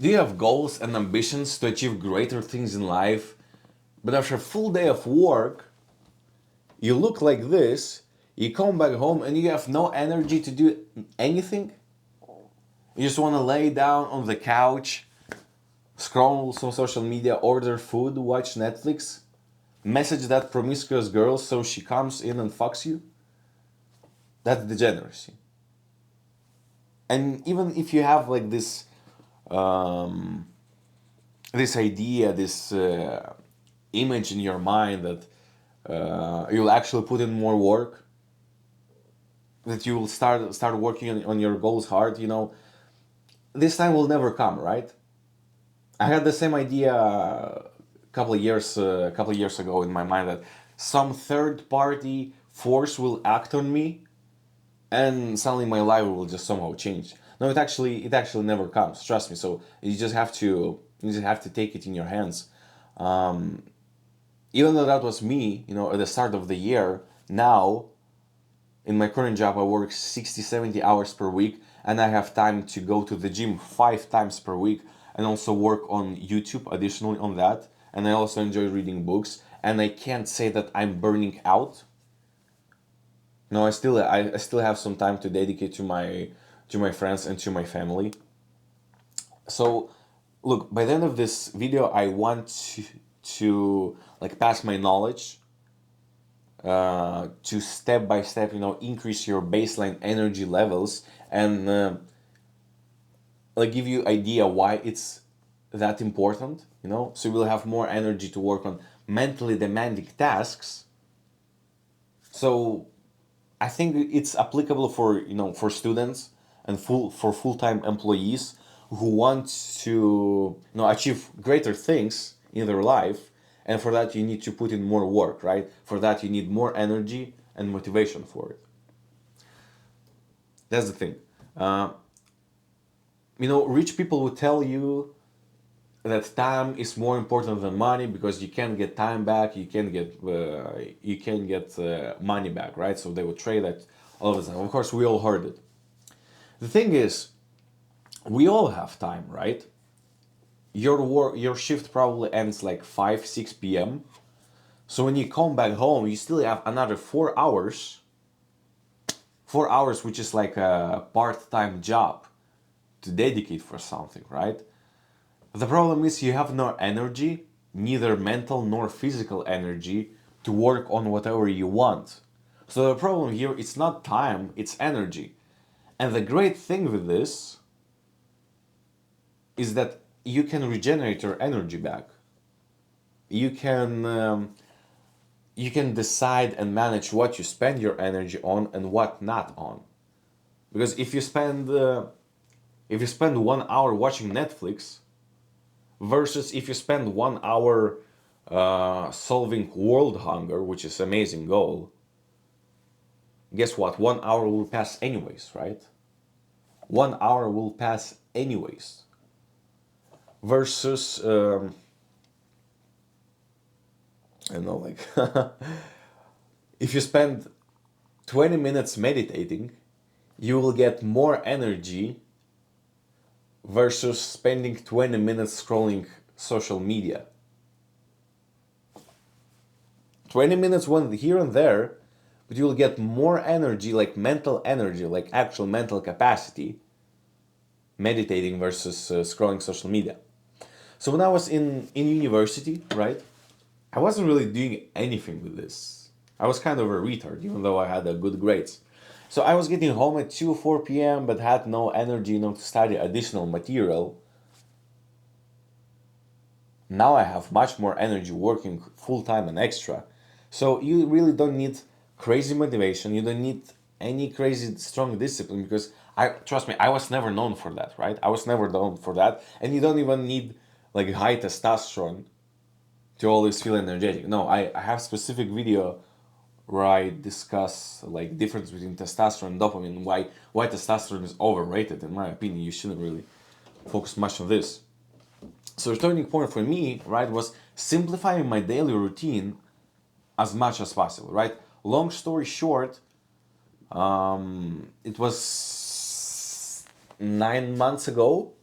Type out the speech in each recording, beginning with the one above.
Do you have goals and ambitions to achieve greater things in life, but after a full day of work, you look like this, you come back home and you have no energy to do anything? You just want to lay down on the couch, scroll some social media, order food, watch Netflix, message that promiscuous girl so she comes in and fucks you? That's degeneracy. And even if you have like um, this idea, this image in your mind that you'll actually put in more work, that you will start working on your goals hard, this time will never come, right? I had the same idea a couple of years ago in my mind that some third party force will act on me and suddenly my life will just somehow change. No, it actually never comes. Trust me. So you just have to take it in your hands. Um, Even though that was me, at the start of the year, now in my current job I work 60, 70 hours per week, and I have time to go to the gym 5 times per week and also work on YouTube additionally on that. And I also enjoy reading books, and I can't say that I'm burning out. No, I still have some time to dedicate to my friends and to my family. So, look, by the end of this video, I want to like pass my knowledge to step by step, increase your baseline energy levels and like give you idea why it's that important. So you will have more energy to work on mentally demanding tasks. So I think it's applicable for students and for full-time employees who want to achieve greater things in their life, and for that you need to put in more work, right? For that you need more energy and motivation for it. That's the thing. Uh, Rich people will tell you that time is more important than money because you can't get time back, you can get money back, right? So they will trade that all the time. Of course, we all heard it. The thing is, we all have time, right? Your shift probably ends like 5, 6 p.m. So when you come back home, you still have another 4 hours, 4 hours, which is like a part-time job to dedicate for something, right? The problem is you have no energy, neither mental nor physical energy, to work on whatever you want. So the problem here, it's not time, it's energy. And the great thing with this is that you can regenerate your energy back. You can decide and manage what you spend your energy on and what not on. Because if you spend 1 hour watching Netflix versus if you spend 1 hour solving world hunger, which is an amazing goal, guess what? 1 hour will pass anyways, right? 1 hour will pass anyways. Versus, I don't know, like, if you spend 20 minutes meditating, you will get more energy versus spending 20 minutes scrolling social media. 20 minutes one here and there, but you'll get more energy, like mental energy, like actual mental capacity, meditating versus scrolling social media. So when I was in university, right, I wasn't really doing anything with this. I was kind of a retard, even though I had good grades. So I was getting home at 2 or 4 p.m., but had no energy, to study additional material. Now I have much more energy working full time and extra. So you really don't need crazy motivation. You don't need any crazy strong discipline because trust me, I was never known for that, right? I was never known for that. And you don't even need like high testosterone to always feel energetic. No, I have specific video where I discuss like difference between testosterone and dopamine and why testosterone is overrated in my opinion. You shouldn't really focus much on this. So the turning point for me, right, was simplifying my daily routine as much as possible, right? Long story short, it was 9 months ago.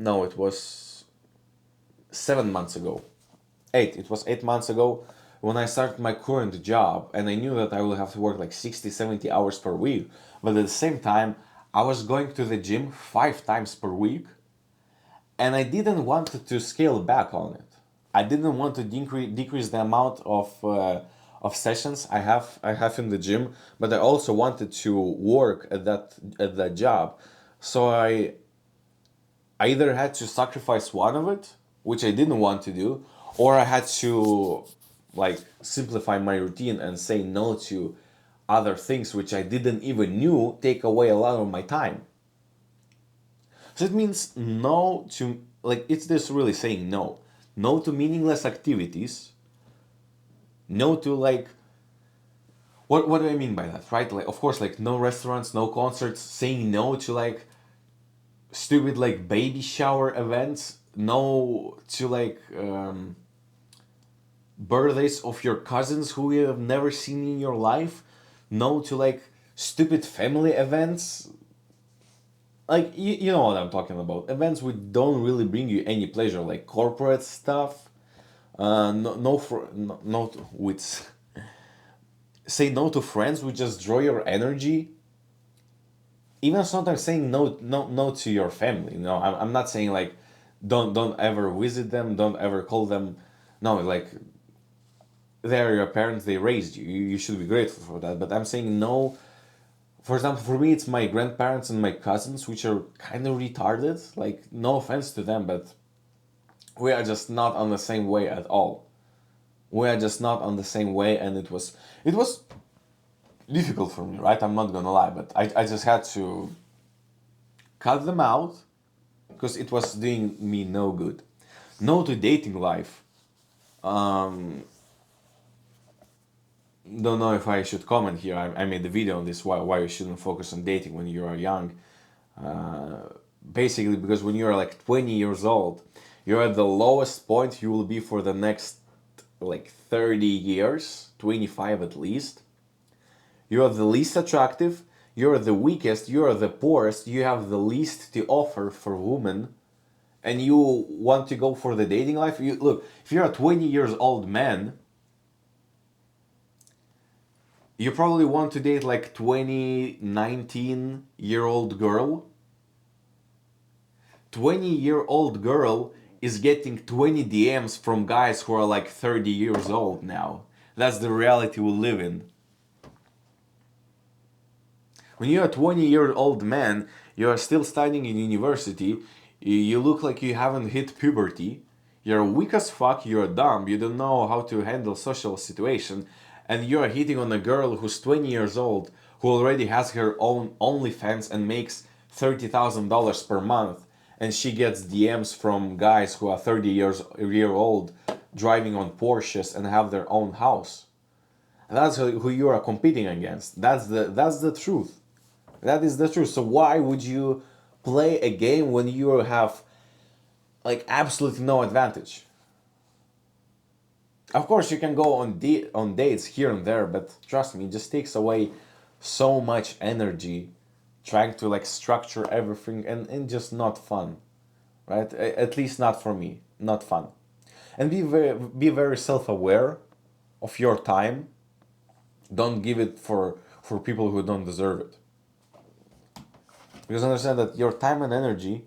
no, it was 7 months ago. Eight. It was 8 months ago when I started my current job, and I knew that I will have to work like 60, 70 hours per week. But at the same time, I was going to the gym 5 times per week, and I didn't want to scale back on it. I didn't want to decrease the amount of sessions I have in the gym, but I also wanted to work at that job. So I either had to sacrifice one of it, which I didn't want to do, or I had to like simplify my routine and say no to other things which I didn't even knew take away a lot of my time. So it means no to, like, it's this really saying no. No to meaningless activities. No to, like, what do I mean by that, right? Like, of course, like, no restaurants, no concerts, saying no to, like, stupid, like, baby shower events, no to, like, birthdays of your cousins who you have never seen in your life, no to, like, stupid family events. Like, you know what I'm talking about. Events which don't really bring you any pleasure, like corporate stuff. No, no, no, no with say no to friends which just draw your energy. Even sometimes saying no to your family. No, I'm not saying like don't ever visit them, don't ever call them. No, like, they're your parents, they raised you. You should be grateful for that. But I'm saying no. For example, for me, it's my grandparents and my cousins, which are kind of retarded. Like, no offense to them, but we are just not on the same way at all. We are just not on the same way, and it was difficult for me, right? I'm not gonna lie, but I just had to cut them out because it was doing me no good. No to dating life. Um, don't know if I should comment here. I made a video on this, why you shouldn't focus on dating when you are young. Basically, because when you're like 20 years old, you're at the lowest point you will be for the next like 30 years, 25 at least. You are the least attractive, you're the weakest, you are the poorest, you have the least to offer for women, and you want to go for the dating life. You look, if you're a 20 years old man, you probably want to date like 20, 19-year-old girl. 20-year-old girl is getting 20 DMs from guys who are like 30 years old now. That's the reality we live in. When you're a 20-year-old man, you are still studying in university, you look like you haven't hit puberty, you're weak as fuck, you're dumb, you don't know how to handle social situation, and you're hitting on a girl who's 20 years old, who already has her own OnlyFans and makes $30,000 per month, and she gets DMs from guys who are 30 year old driving on Porsches and have their own house. That's who you are competing against. That's the truth. That is the truth. So why would you play a game when you have like absolutely no advantage? Of course, you can go on dates here and there, but trust me, it just takes away so much energy trying to like structure everything, and just not fun, right? At least not for me, not fun. And be very self-aware of your time. Don't give it for people who don't deserve it. Because understand that your time and energy,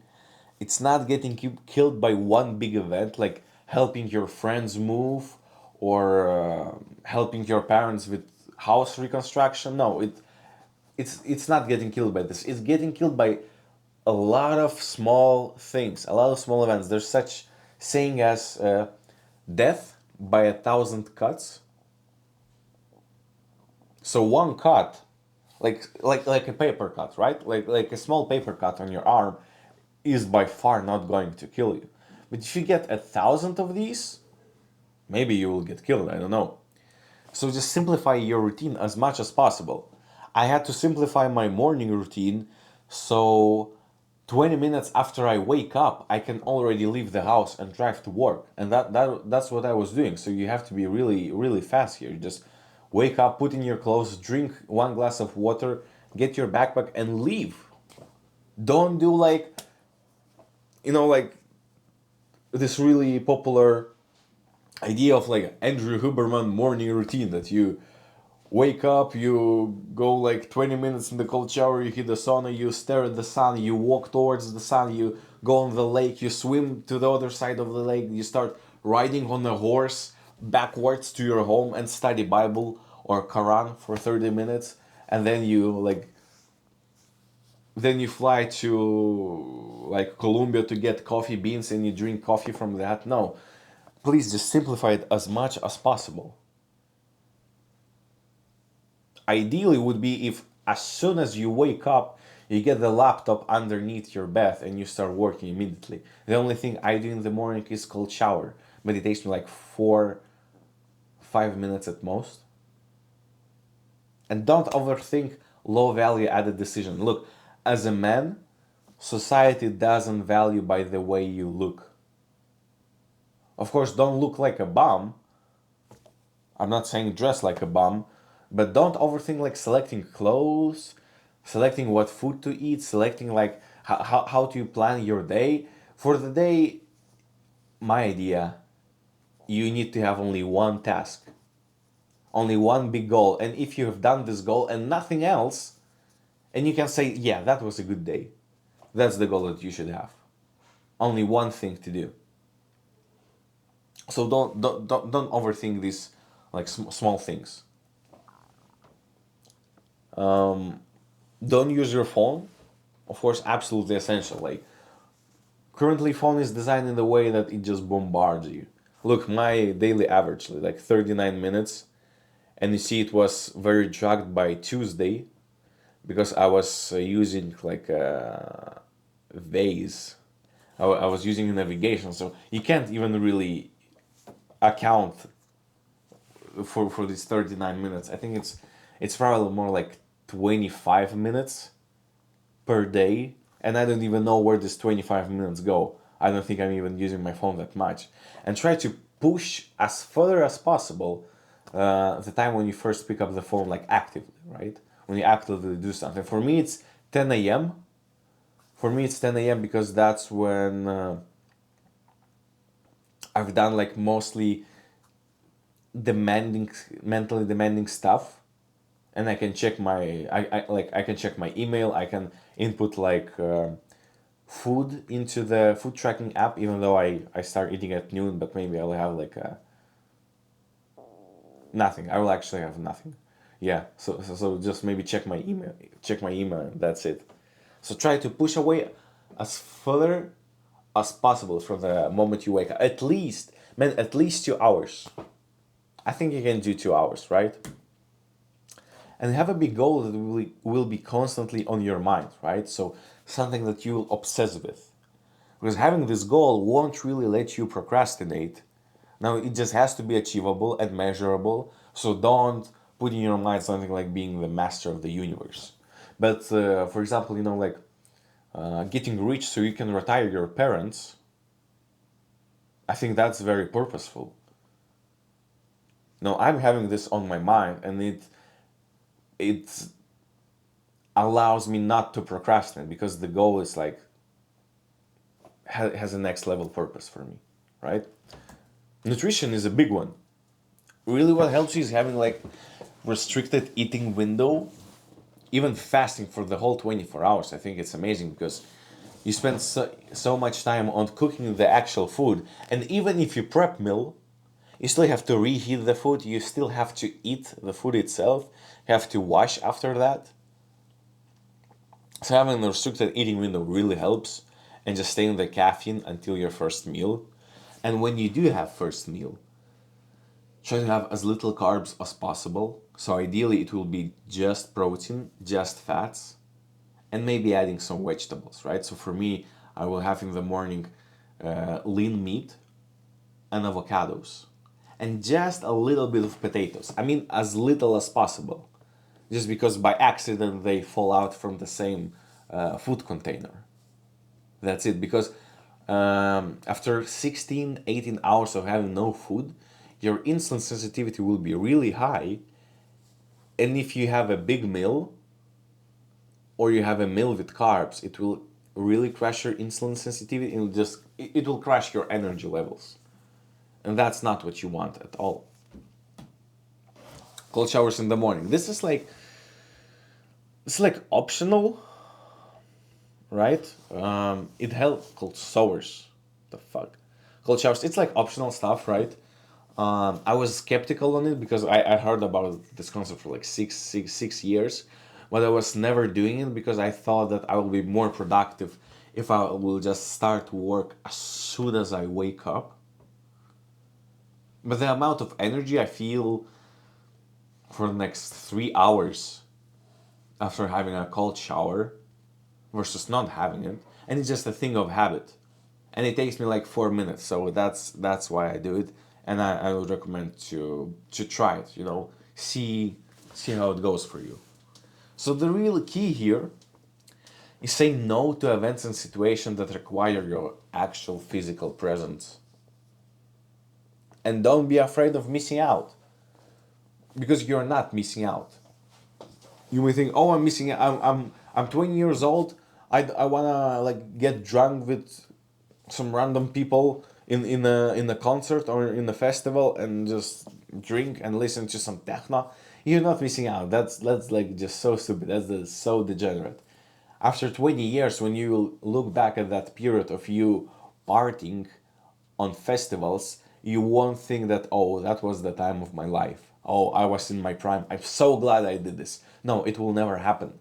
it's not getting killed by one big event like helping your friends move, or helping your parents with house reconstruction. No, it's not getting killed by this. It's getting killed by a lot of small things, a lot of small events. There's such saying as death by 1,000 cuts. So one cut, like a paper cut, right? Like a small paper cut on your arm, is by far not going to kill you. But if you get 1,000 of these, maybe you will get killed. I don't know. So just simplify your routine as much as possible. I had to simplify my morning routine, so 20 minutes after I wake up, I can already leave the house and drive to work. And that's what I was doing. So you have to be really, really fast here. You just wake up, put in your clothes, drink one glass of water, get your backpack, and leave. Don't do like like this really popular idea of like Andrew Huberman morning routine that you wake up, you go like 20 minutes in the cold shower, you hit the sauna, you stare at the sun, you walk towards the sun, you go on the lake, you swim to the other side of the lake, you start riding on a horse backwards to your home and study Bible or Quran for 30 minutes, and then you fly to like Colombia to get coffee beans and you drink coffee from that. No, please just simplify it as much as possible. Ideally would be if as soon as you wake up, you get the laptop underneath your bed and you start working immediately. The only thing I do in the morning is cold shower, but it takes me like 5 minutes at most. And don't overthink low value added decision. Look, as a man, society doesn't value by the way you look. Of course, don't look like a bum. I'm not saying dress like a bum, but don't overthink like selecting clothes, selecting what food to eat, selecting like how to plan your day. For the day, my idea, you need to have only one task, only one big goal. And if you have done this goal and nothing else, and you can say, yeah, that was a good day. That's the goal that you should have. Only one thing to do. So don't overthink these like small things. Don't use your phone. Of course, absolutely essential. Like currently, phone is designed in the way that it just bombards you. Look, my daily average like 39 minutes, and you see it was very dragged by Tuesday because I was using like Waze. I was using navigation, so you can't even really account for these 39 minutes. I think it's probably more like 25 minutes per day, and I don't even know where this 25 minutes go. I don't think I'm even using my phone that much. And try to push as further as possible the time when you first pick up the phone, like actively, right? When you actively do something. For me, it's 10 a.m. For me, it's 10 a.m. because that's when I've done like mostly demanding, mentally demanding stuff, and I can check my I can check my email. I can input like food into the food tracking app, even though I start eating at noon, but maybe I'll have like nothing. I will actually have nothing. Yeah, so just maybe check my email, and that's it. So try to push away as further as possible from the moment you wake up. At least, man, at least 2 hours. I think you can do 2 hours, right? And have a big goal that will be constantly on your mind, right? So something that you'll obsess with. Because having this goal won't really let you procrastinate. Now, it just has to be achievable and measurable. So don't put in your mind something like being the master of the universe. But for example, like getting rich so you can retire your parents, I think that's very purposeful. No, I'm having this on my mind, and it allows me not to procrastinate because the goal is like has a next level purpose for me, right? Nutrition is a big one. Really, what helps you is having like restricted eating window, even fasting for the whole 24 hours. I think it's amazing because you spend so much time on cooking the actual food, and even if you prep meal, you still have to reheat the food. You still have to eat the food itself. You have to wash after that. So having a restricted eating window really helps, and just staying the caffeine until your first meal. And when you do have first meal, try to have as little carbs as possible. So ideally it will be just protein, just fats, and maybe adding some vegetables, right? So for me, I will have in the morning lean meat and avocados, and just a little bit of potatoes. I mean, as little as possible, just because by accident they fall out from the same food container. That's it. Because after 16, 18 hours of having no food, your insulin sensitivity will be really high. And if you have a big meal or you have a meal with carbs, it will really crash your insulin sensitivity. It will crash your energy levels, and that's not what you want at all. Cold showers in the morning. This is like it's like optional, right? It helps. Cold showers. The fuck, cold showers. It's like optional stuff, right? I was skeptical on it because I heard about this concept for like 6 years, but I was never doing it because I thought that I will be more productive if I will just start work as soon as I wake up. But the amount of energy I feel for the next 3 hours after having a cold shower versus not having it, and it's just a thing of habit, and it takes me like 4 minutes, so that's why I do it, and I would recommend to try it. See how it goes for you. So the real key here is say no to events and situations that require your actual physical presence, and don't be afraid of missing out, because you're not missing out. You may think, oh, I'm missing. I'm 20 years old. I wanna like get drunk with some random people in a concert or in a festival and just drink and listen to some techno. You're not missing out. That's like just so stupid. So degenerate. After 20 years, when you look back at that period of you partying on festivals, you won't think that, oh, that was the time of my life. Oh, I was in my prime. I'm so glad I did this. No, it will never happen.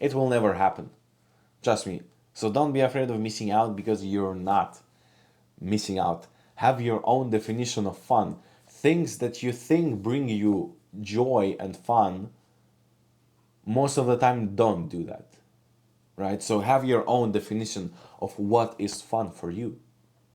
It will never happen. Trust me. So don't be afraid of missing out, because you're not missing out. Have your own definition of fun. Things that you think bring you joy and fun, most of the time don't do that. Right? So have your own definition of what is fun for you.